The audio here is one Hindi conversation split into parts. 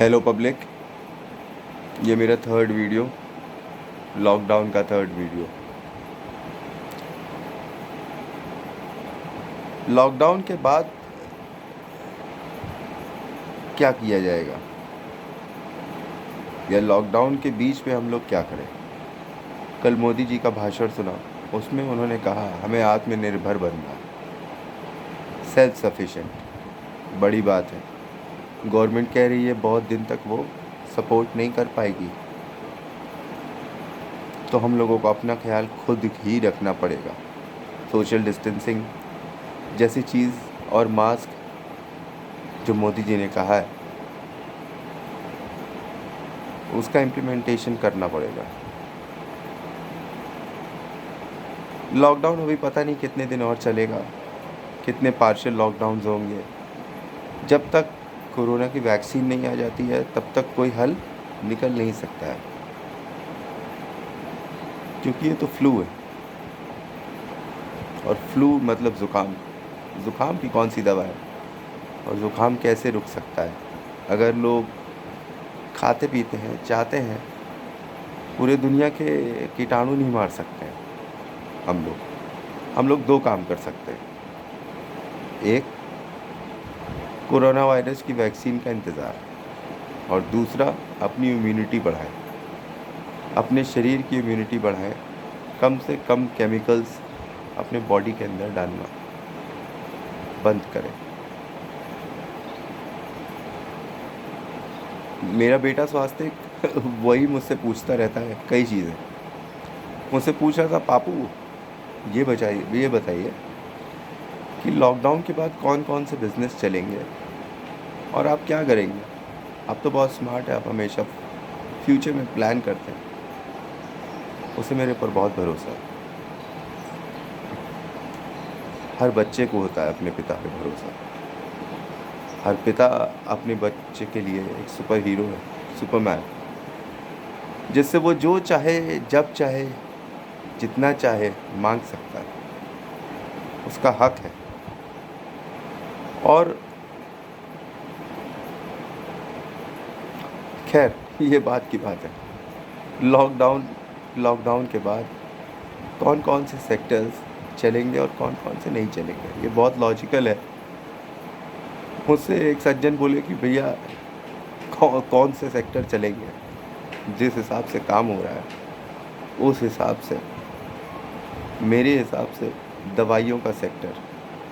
हेलो पब्लिक, ये मेरा थर्ड वीडियो, लॉकडाउन का थर्ड वीडियो। लॉकडाउन के बाद क्या किया जाएगा या लॉकडाउन के बीच में हम लोग क्या करें। कल मोदी जी का भाषण सुना, उसमें उन्होंने कहा हमें आत्मनिर्भर बनना है, सेल्फ सफिशिएंट। बड़ी बात है। गवर्नमेंट कह रही है बहुत दिन तक वो सपोर्ट नहीं कर पाएगी, तो हम लोगों को अपना ख्याल खुद ही रखना पड़ेगा। सोशल डिस्टेंसिंग जैसी चीज़ और मास्क जो मोदी जी ने कहा है, उसका इम्प्लीमेंटेशन करना पड़ेगा। लॉकडाउन अभी पता नहीं कितने दिन और चलेगा, कितने पार्शियल लॉकडाउन्स होंगे। जब तक कोरोना की वैक्सीन नहीं आ जाती है तब तक कोई हल निकल नहीं सकता है, क्योंकि ये तो फ्लू है। और फ्लू मतलब ज़ुकाम। ज़ुकाम की कौन सी दवा है और ज़ुकाम कैसे रुक सकता है? अगर लोग खाते पीते हैं, चाहते हैं, पूरे दुनिया के कीटाणु नहीं मार सकते हैं। हम लोग दो काम कर सकते हैं। एक, कोरोना वायरस की वैक्सीन का इंतज़ार, और दूसरा अपनी इम्यूनिटी बढ़ाएं। अपने शरीर की इम्यूनिटी बढ़ाएं, कम से कम केमिकल्स अपने बॉडी के अंदर डालना बंद करें। मेरा बेटा स्वास्थ्य वही मुझसे पूछता रहता है कई चीज़ें। मुझसे पूछ रहा था, पापू ये बताइए कि लॉकडाउन के बाद कौन कौन से बिज़नेस चलेंगे और आप क्या करेंगे। आप तो बहुत स्मार्ट है, आप हमेशा फ्यूचर में प्लान करते हैं। उसे मेरे ऊपर बहुत भरोसा है। हर बच्चे को होता है अपने पिता पे भरोसा। हर पिता अपने बच्चे के लिए एक सुपर हीरो है, सुपरमैन, जिससे वो जो चाहे, जब चाहे, जितना चाहे मांग सकता है। उसका हक है। और खैर, ये बात की बात है। लॉकडाउन के बाद कौन कौन से सेक्टर्स चलेंगे और कौन कौन से नहीं चलेंगे, ये बहुत लॉजिकल है। मुझसे एक सज्जन बोले कि भैया कौन से सेक्टर चलेंगे। जिस हिसाब से काम हो रहा है उस हिसाब से, मेरे हिसाब से दवाइयों का सेक्टर,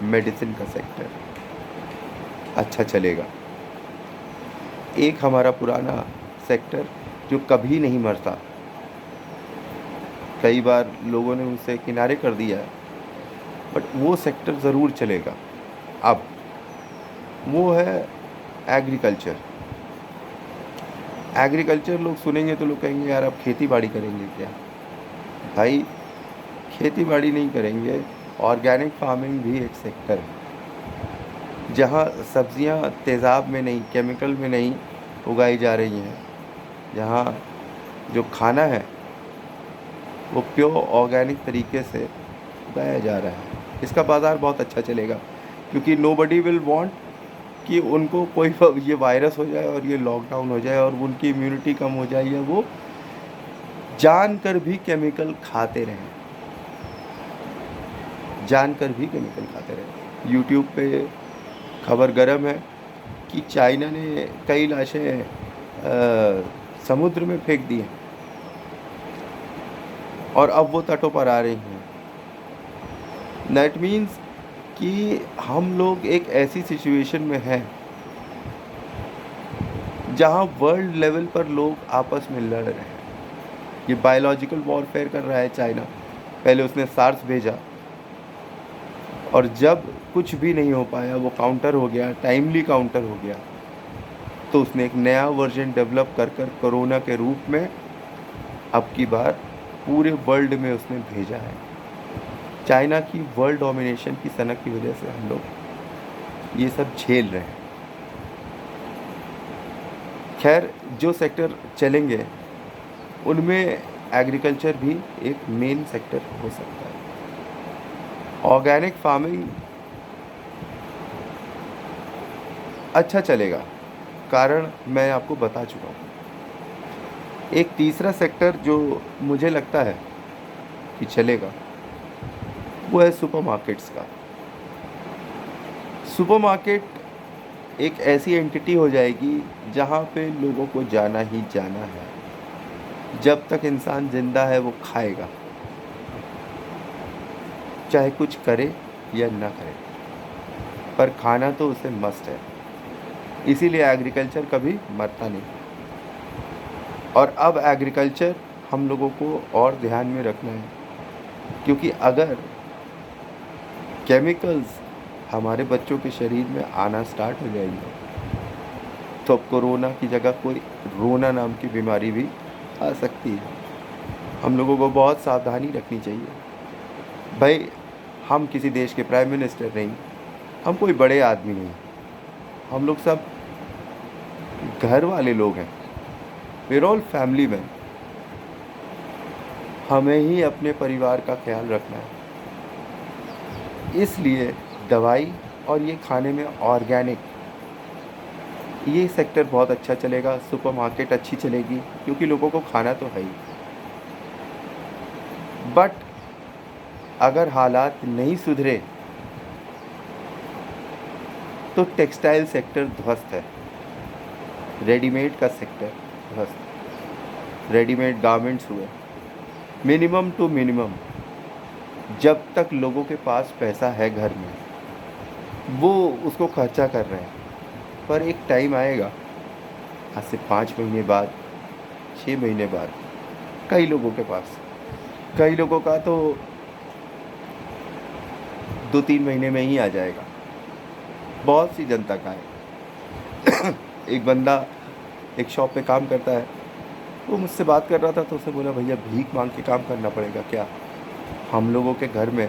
मेडिसिन का सेक्टर अच्छा चलेगा। एक हमारा पुराना सेक्टर जो कभी नहीं मरता, कई बार लोगों ने उसे किनारे कर दिया है, बट वो सेक्टर ज़रूर चलेगा। अब वो है एग्रीकल्चर। लोग सुनेंगे तो लोग कहेंगे यार अब खेती बाड़ी करेंगे क्या। भाई, खेती बाड़ी नहीं करेंगे, ऑर्गेनिक फार्मिंग भी एक सेक्टर है, जहाँ सब्जियाँ तेज़ाब में नहीं, केमिकल में नहीं उगाई जा रही हैं, जहाँ जो खाना है वो प्योर ऑर्गेनिक तरीके से उगाया जा रहा है। इसका बाज़ार बहुत अच्छा चलेगा, क्योंकि नोबडी विल वांट कि उनको कोई ये वायरस हो जाए और ये लॉकडाउन हो जाए और उनकी इम्यूनिटी कम हो जाए, या वो जानकर भी केमिकल खाते रहें। यूट्यूब पे खबर गर्म है कि चाइना ने कई लाशें समुद्र में फेंक दी हैं और अब वो तटों पर आ रही हैं। दैट मीन्स कि हम लोग एक ऐसी सिचुएशन में हैं जहां वर्ल्ड लेवल पर लोग आपस में लड़ रहे हैं। ये बायोलॉजिकल वॉरफेयर कर रहा है चाइना। पहले उसने सार्स भेजा, और जब कुछ भी नहीं हो पाया, वो काउंटर हो गया, टाइमली काउंटर हो गया, तो उसने एक नया वर्जन डेवलप कर कोरोना के रूप में अब की बार पूरे वर्ल्ड में उसने भेजा है। चाइना की वर्ल्ड डोमिनेशन की सनक की वजह से हम लोग ये सब झेल रहे हैं। खैर, जो सेक्टर चलेंगे उनमें एग्रीकल्चर भी एक मेन सेक्टर हो सकता है। ऑर्गेनिक फार्मिंग अच्छा चलेगा, कारण मैं आपको बता चुका हूँ। एक तीसरा सेक्टर जो मुझे लगता है कि चलेगा, वो है सुपरमार्केट्स का। सुपरमार्केट एक ऐसी एंटिटी हो जाएगी जहाँ पे लोगों को जाना ही जाना है। जब तक इंसान ज़िंदा है वो खाएगा, चाहे कुछ करे या ना करे, पर खाना तो उसे मस्ट है। इसीलिए एग्रीकल्चर कभी मरता नहीं। और अब एग्रीकल्चर हम लोगों को और ध्यान में रखना है, क्योंकि अगर केमिकल्स हमारे बच्चों के शरीर में आना स्टार्ट हो जाएंगे तो अब कोरोना की जगह कोई रोना नाम की बीमारी भी आ सकती है। हम लोगों को बहुत सावधानी रखनी चाहिए। भाई, हम किसी देश के प्राइम मिनिस्टर नहीं, हम कोई बड़े आदमी नहीं, हम लोग सब घर वाले लोग हैं। we're all family man. हमें ही अपने परिवार का ख्याल रखना है। इसलिए दवाई और ये खाने में ऑर्गेनिक, ये सेक्टर बहुत अच्छा चलेगा। सुपरमार्केट अच्छी चलेगी क्योंकि लोगों को खाना तो है ही। बट अगर हालात नहीं सुधरे तो टेक्सटाइल सेक्टर ध्वस्त है, रेडीमेड का सेक्टर ध्वस्त। रेडीमेड गारमेंट्स हुए, मिनिमम टू मिनिमम जब तक लोगों के पास पैसा है घर में वो उसको खर्चा कर रहे हैं। पर एक टाइम आएगा, आज से 5 महीने बाद, 6 महीने बाद, कई लोगों के पास, कई लोगों का तो 2-3 महीने में ही आ जाएगा। बहुत सी जनता का है। एक बंदा एक शॉप पे काम करता है, वो मुझसे बात कर रहा था तो उसने बोला, भैया भीख मांग के काम करना पड़ेगा क्या? हम लोगों के घर में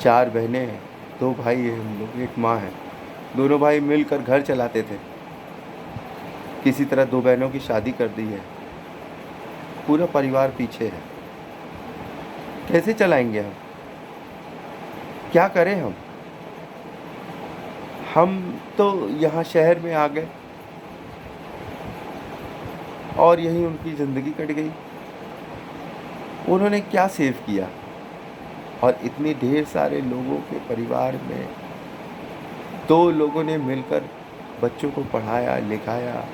4 बहनें हैं, 2 भाई हैं हम लोग, 1 माँ है। दोनों भाई मिलकर घर चलाते थे, किसी तरह 2 बहनों की शादी कर दी है, पूरा परिवार पीछे है। कैसे चलाएंगे हम? क्या करें हम? हम तो यहाँ शहर में आ गए और यहीं उनकी ज़िंदगी कट गई। उन्होंने क्या सेव किया? और इतने ढेर सारे लोगों के परिवार में 2 लोगों ने मिलकर बच्चों को पढ़ाया लिखाया,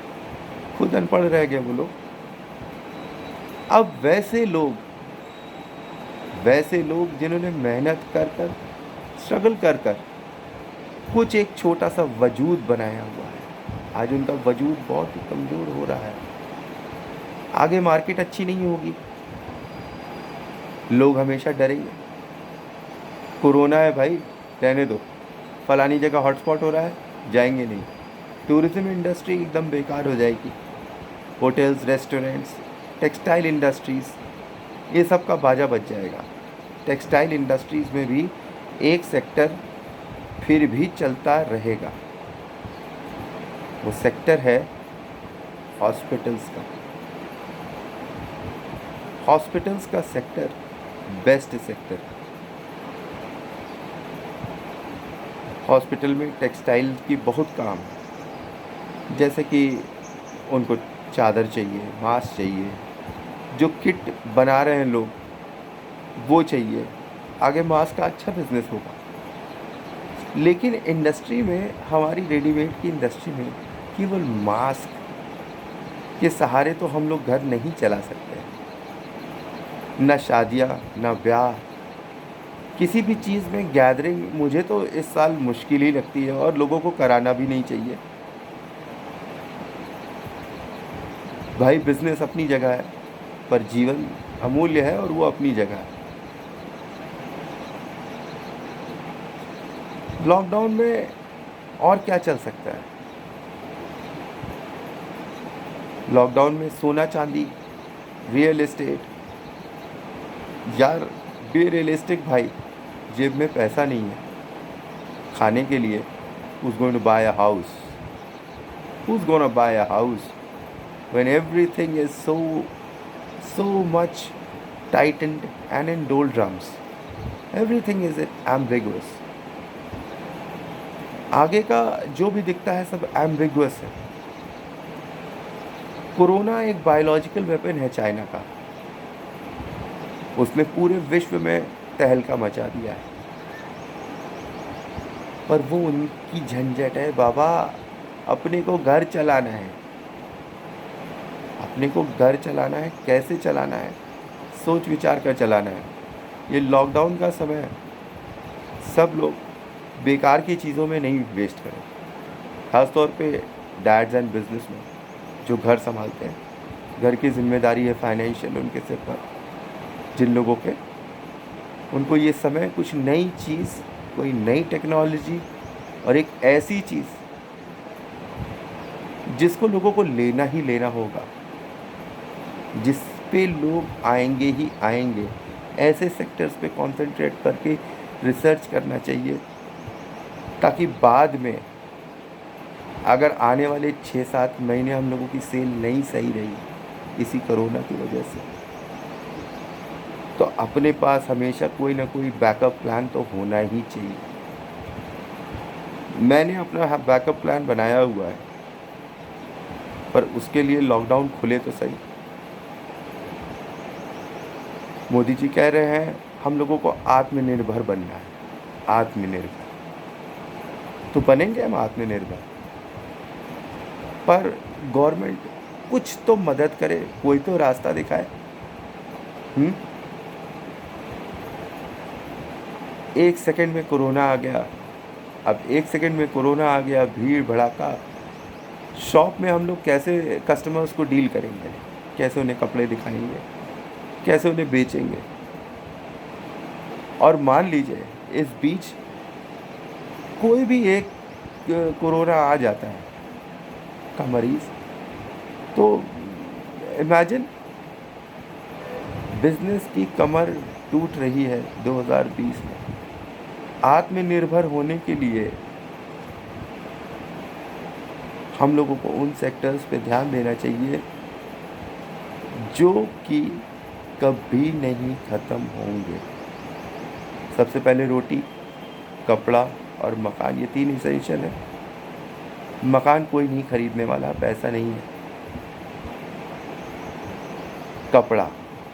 खुद अनपढ़ रह गए वो लोग। अब वैसे लोग जिन्होंने मेहनत कर कर, स्ट्रगल कर कर कुछ एक छोटा सा वजूद बनाया हुआ है, आज उनका वजूद बहुत ही कमज़ोर हो रहा है। आगे मार्केट अच्छी नहीं होगी, लोग हमेशा डरेंगे। कोरोना है भाई, रहने दो, फलानी जगह हॉटस्पॉट हो रहा है, जाएंगे नहीं। टूरिज़्म इंडस्ट्री एकदम बेकार हो जाएगी। होटल्स, रेस्टोरेंट्स, टेक्सटाइल इंडस्ट्रीज़, ये सब का बाजा बच जाएगा। टेक्सटाइल इंडस्ट्रीज़ में भी एक सेक्टर फिर भी चलता रहेगा, वो सेक्टर है हॉस्पिटल्स का। हॉस्पिटल्स का सेक्टर बेस्ट सेक्टर। हॉस्पिटल में टेक्सटाइल की बहुत काम है, जैसे कि उनको चादर चाहिए, मास्क चाहिए, जो किट बना रहे हैं लोग वो चाहिए। आगे मास्क का अच्छा बिजनेस होगा। लेकिन इंडस्ट्री में, हमारी रेडीमेड की इंडस्ट्री में केवल मास्क के सहारे तो हम लोग घर नहीं चला सकते। ना शादियाँ, ना ब्याह, किसी भी चीज़ में गैदरिंग मुझे तो इस साल मुश्किल ही लगती है और लोगों को कराना भी नहीं चाहिए। भाई, बिजनेस अपनी जगह है पर जीवन अमूल्य है और वो अपनी जगह है। लॉकडाउन में और क्या चल सकता है? लॉकडाउन में सोना चांदी, रियल एस्टेट। यार बी रियलिस्टिक भाई, जेब में पैसा नहीं है खाने के लिए, who's going to buy a house? Who's going to buy a house when everything is so much tightened and in doldrums? Everything is ambiguous. आगे का जो भी दिखता है सब एम्बिगुअस है। कोरोना एक बायोलॉजिकल वेपन है चाइना का, उसने पूरे विश्व में तहलका मचा दिया है, पर वो उनकी झंझट है बाबा। अपने को घर चलाना है, अपने को घर चलाना है, कैसे चलाना है सोच विचार कर चलाना है। ये लॉकडाउन का समय है, सब लोग बेकार की चीज़ों में नहीं वेस्ट करें, ख़ासतौर पे डैड्स एंड बिजनेसमैन जो घर संभालते हैं, घर की जिम्मेदारी है फाइनेंशियल उनके सिर पर। जिन लोगों के, उनको ये समय कुछ नई चीज़, कोई नई टेक्नोलॉजी और एक ऐसी चीज़ जिसको लोगों को लेना ही लेना होगा, जिस पे लोग आएंगे ही आएंगे, ऐसे सेक्टर्स पे कंसंट्रेट करके रिसर्च करना चाहिए, ताकि बाद में अगर आने वाले 6-7 महीने हम लोगों की सेल नहीं सही रही इसी कोरोना की वजह से, तो अपने पास हमेशा कोई ना कोई बैकअप प्लान तो होना ही चाहिए। मैंने अपना बैकअप प्लान बनाया हुआ है, पर उसके लिए लॉकडाउन खुले तो सही। मोदी जी कह रहे हैं हम लोगों को आत्मनिर्भर बनना है, आत्मनिर्भर तो बनेंगे हम आत्मनिर्भर, पर गवर्नमेंट कुछ तो मदद करे, कोई तो रास्ता दिखाए। एक सेकंड में कोरोना आ गया, अब एक सेकंड में कोरोना आ गया, भीड़ भड़ाका, शॉप में हम लोग कैसे कस्टमर्स को डील करेंगे, कैसे उन्हें कपड़े दिखाएंगे, कैसे उन्हें बेचेंगे। और मान लीजिए इस बीच कोई भी एक कोरोना आ जाता है का मरीज, तो इमेजिन बिजनेस की कमर टूट रही है 2020 में। आत्मनिर्भर होने के लिए हम लोगों को उन सेक्टर्स पे ध्यान देना चाहिए जो कि कभी नहीं ख़त्म होंगे। सबसे पहले रोटी, कपड़ा और मकान, ये 3 इसेंशियल है। मकान कोई नहीं खरीदने वाला, पैसा नहीं है।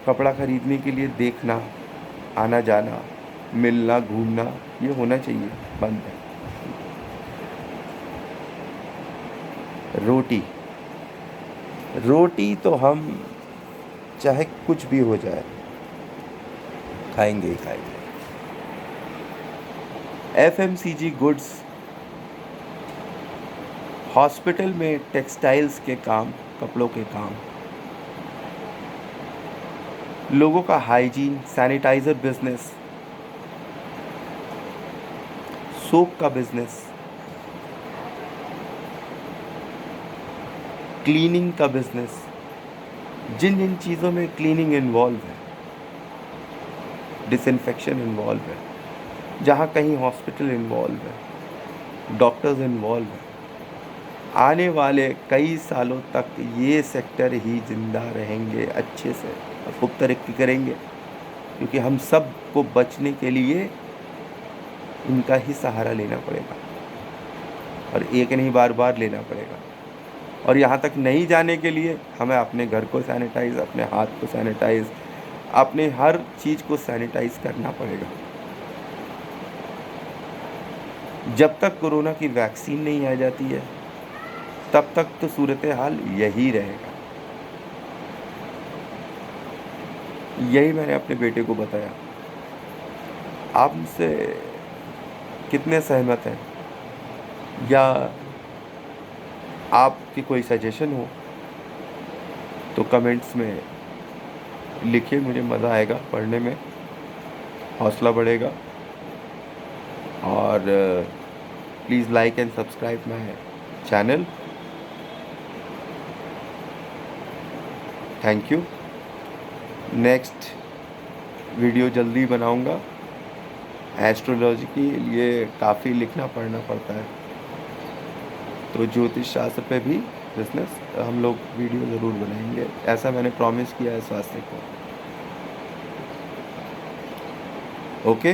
कपड़ा खरीदने के लिए देखना, आना जाना, मिलना, घूमना, ये होना चाहिए, बंद है। रोटी तो हम चाहे कुछ भी हो जाए खाएंगे ही खाएंगे। FMCG गुड्स, हॉस्पिटल में टेक्सटाइल्स के काम, कपड़ों के काम, लोगों का हाइजीन, सैनिटाइज़र बिजनेस, सोप का बिजनेस, क्लीनिंग का बिजनेस, जिन जिन चीज़ों में क्लीनिंग इन्वॉल्व है, डिसइंफेक्शन इन्वॉल्व है, जहाँ कहीं हॉस्पिटल इन्वॉल्व है, डॉक्टर्स इन्वॉल्व है, आने वाले कई सालों तक ये सेक्टर ही जिंदा रहेंगे, अच्छे से खूब तरक्की करेंगे, क्योंकि हम सब को बचने के लिए इनका ही सहारा लेना पड़ेगा, और एक नहीं बार बार लेना पड़ेगा। और यहाँ तक नहीं जाने के लिए हमें अपने घर को सैनिटाइज़, अपने हाथ को सैनिटाइज़, अपने हर चीज़ को सैनिटाइज़ करना पड़ेगा। जब तक कोरोना की वैक्सीन नहीं आ जाती है तब तक तो सूरत हाल यही रहेगा। यही मैंने अपने बेटे को बताया। आप मुझसे कितने सहमत हैं, या आपकी कोई सजेशन हो तो कमेंट्स में लिखिए, मुझे मज़ा आएगा पढ़ने में, हौसला बढ़ेगा। और please like and subscribe my channel. Thank you. Next video जल्दी बनाऊंगा। एस्ट्रोलॉजी के लिए काफ़ी लिखना पढ़ना पड़ता है, तो ज्योतिष शास्त्र पे भी बिजनेस हम लोग वीडियो ज़रूर बनाएंगे, ऐसा मैंने प्रॉमिस किया है स्वास्थ्य को। ओके।